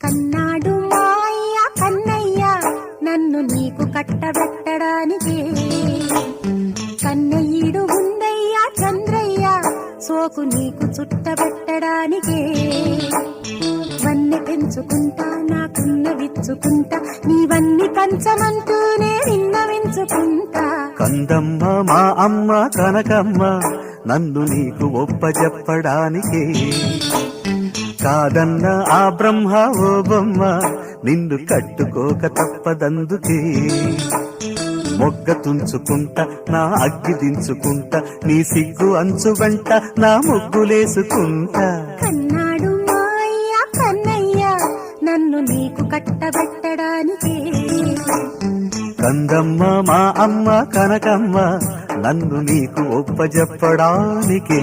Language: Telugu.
కన్నాడు మాయ్య కన్నయ్య నన్ను నీకు కట్టబెట్టడానికి. కన్నయ్యుడు ఉందయ్యా చంద్రయ్య సోకు నీకు చుట్టబెట్టడానికి. వన్నె పెంచుకుంటా నాకున్న విచ్చుకుంటా నీవన్నీ పంచమంటూనే విన్నవించుకుంటా. కందమ్మ మా అమ్మ కనకమ్మ నన్ను నీకు ఒప్పజెప్పడానికి. కాదన్న ఆ బ్రహ్మ ఓ బొమ్మ నిన్ను కట్టుకోక తప్పదందుకే. మొగ్గ తుంచుకుంటా నా అగ్గి దించుకుంటా నీ సిగ్గు అంచు వెంట నా ముగ్గులేసుకుంటా. కన్నాడు మాయ్య కన్నయ్య నన్ను నీకు కట్టబెట్టడానికి. కందమ్మ మా అమ్మ కనకమ్మ నన్ను నీకు ఒప్పజెప్పడానికి.